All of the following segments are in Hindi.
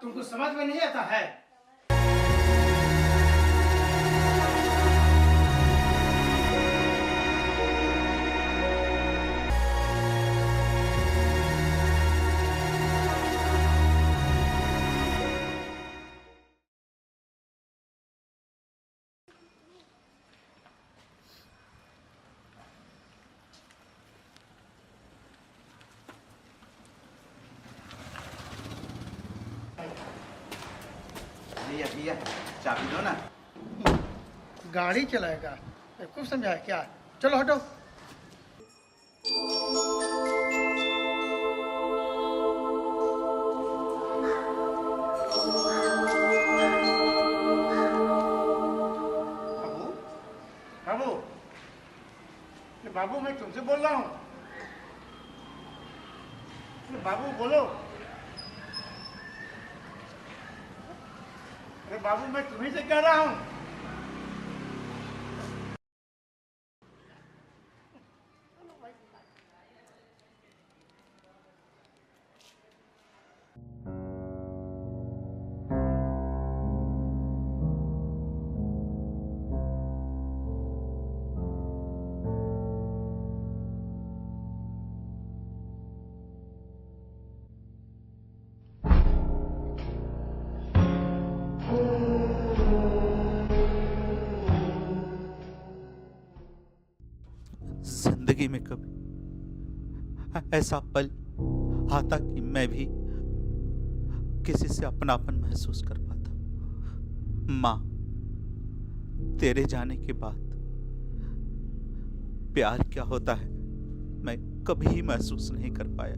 तुमको समझ में नहीं आता है? भैया भैया चाबी दो ना। गाड़ी चलाएगा, खूब समझाया क्या? चलो हटो। बाबू, बाबू, बाबू मैं तुमसे बोल रहा हूँ। बाबू बोलो। अरे बाबू मैं तुम्ही से कह रहा हूँ। जिंदगी में कभी ऐसा पल आता कि मैं भी किसी से अपनापन महसूस कर पाता। माँ, तेरे जाने के बाद प्यार क्या होता है मैं कभी महसूस नहीं कर पाया।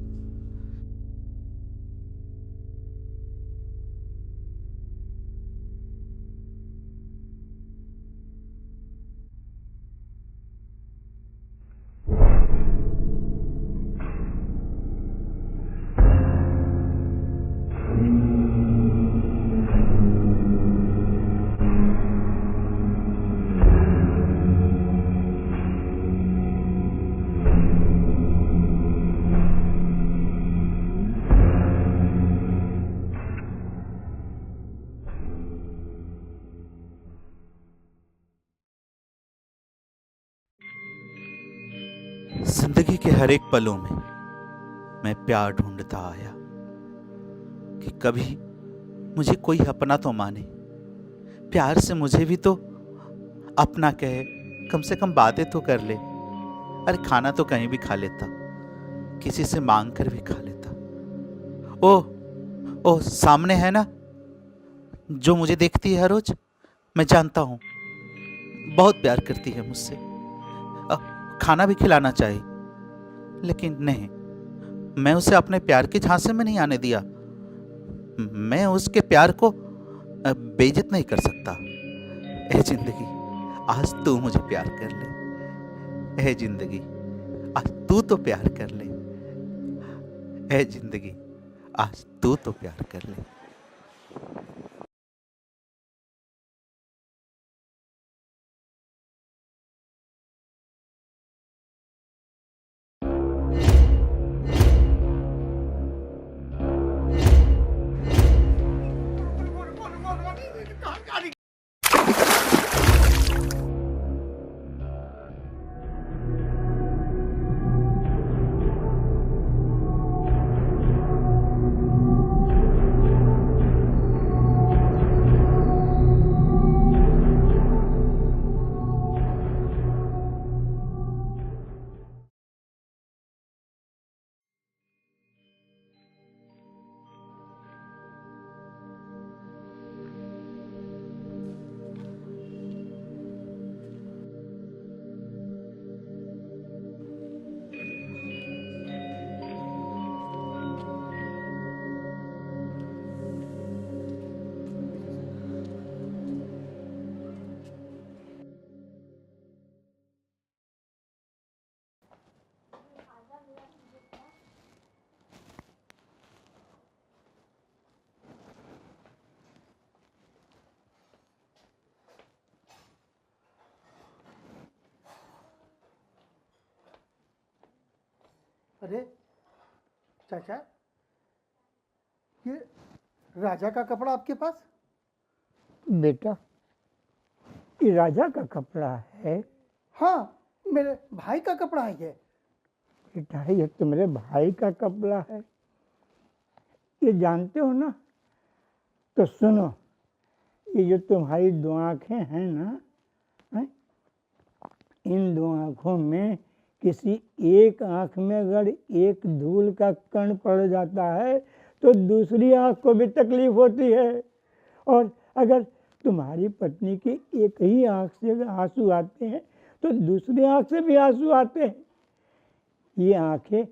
जिंदगी के हर एक पलों में मैं प्यार ढूंढता आया कि कभी मुझे कोई अपना तो माने, प्यार से मुझे भी तो अपना कहे, कम से कम बातें तो कर ले। अरे खाना तो कहीं भी खा लेता, किसी से मांग कर भी खा लेता। ओ सामने है ना जो मुझे देखती है हर रोज, मैं जानता हूं बहुत प्यार करती है मुझसे, खाना भी खिलाना चाहिए, लेकिन नहीं, मैं उसे अपने प्यार के झांसे में नहीं आने दिया। मैं उसके प्यार को बेइज्जत नहीं कर सकता। ए जिंदगी, आज तू मुझे प्यार कर ले। ए जिंदगी, आज तू तो प्यार कर ले। ए जिंदगी, आज तू तो प्यार कर ले। अरे चाचा, ये राजा का कपड़ा आपके पास? बेटा, ये राजा का कपड़ा है। हाँ, मेरे भाई का कपड़ा है ये। बेटा, ये तो मेरे भाई का कपड़ा है। ये जानते हो ना? तो सुनो, ये जो तुम्हारी दो आँखें हैं ना, हैं? इन दो आँखों में किसी एक आँख में अगर एक धूल का कण पड़ जाता है तो दूसरी आँख को भी तकलीफ होती है। और अगर तुम्हारी पत्नी की एक ही आँख से अगर आंसू आते हैं तो दूसरी आँख से भी आंसू आते हैं। ये आँखें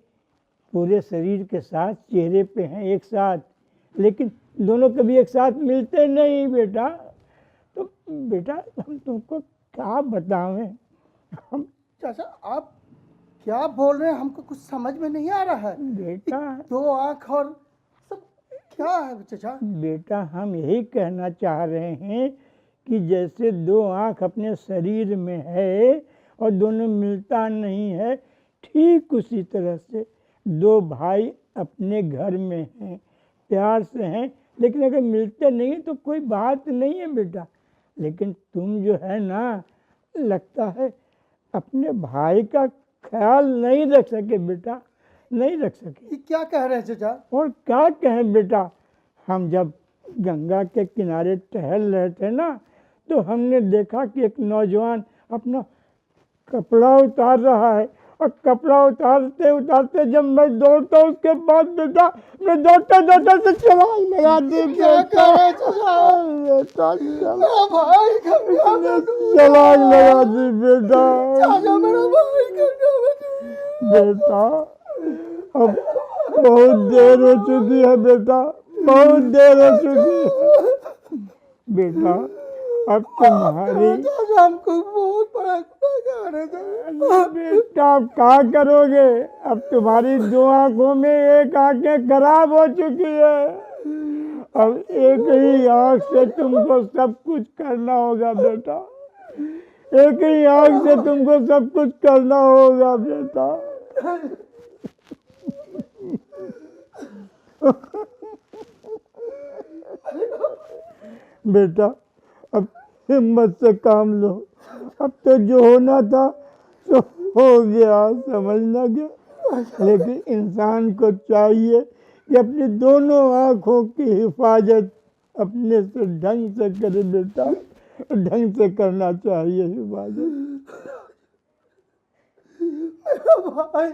पूरे शरीर के साथ चेहरे पे हैं एक साथ, लेकिन दोनों कभी एक साथ मिलते नहीं बेटा। तो बेटा, हम तुमको क्या बतावें? हम चाचा आप क्या बोल रहे हैं, हमको कुछ समझ में नहीं आ रहा है। बेटा, दो आँख और सब क्या है चाचा? बेटा, हम यही कहना चाह रहे हैं कि जैसे दो आँख अपने शरीर में है और दोनों मिलता नहीं है, ठीक उसी तरह से दो भाई अपने घर में हैं, प्यार से हैं, लेकिन अगर मिलते नहीं तो कोई बात नहीं है बेटा। लेकिन तुम जो है ना, लगता है अपने भाई का ख्याल नहीं रख सके बेटा, नहीं रख सके। ये क्या कह रहे हैं चाचा? और क्या कहें बेटा, हम जब गंगा के किनारे टहल रहे थे ना, तो हमने देखा कि एक नौजवान अपना कपड़ा उतार रहा है, और कपड़ा उतारते उतारते जब मैं दौड़ता उसके बाद बेटा, मैं दौड़ते दौड़ते से छलांग लगा दी। क्या कह रहे हैं चाचा? मेरा भाई का क्या करूं? छलांग लगा दी बेटा। चाचा मेरा भाई का क्या करूं? बेटा, अब बहुत देर हो चुकी है बेटा, बहुत देर हो चुकी है बेटा। अब तुम्हारी चाचा हमको बहुत बड़ा कह रहे थे। बेटा, अब क्या करोगे? अब तुम्हारी दो आंखों में एक आंखें खराब हो चुकी है, अब एक ही आंख से तुमको सब कुछ करना होगा बेटा, एक ही आंख से तुमको सब कुछ करना होगा बेटा। बेटा, अब हिम्मत से काम लो, अब तो जो होना था सो हो गया, समझना क्या। लेकिन इंसान को चाहिए कि अपनी दोनों आँखों की हिफाजत अपने से ढंग से करे बेटा, ढंग से करना चाहिए हिफाजत। भाई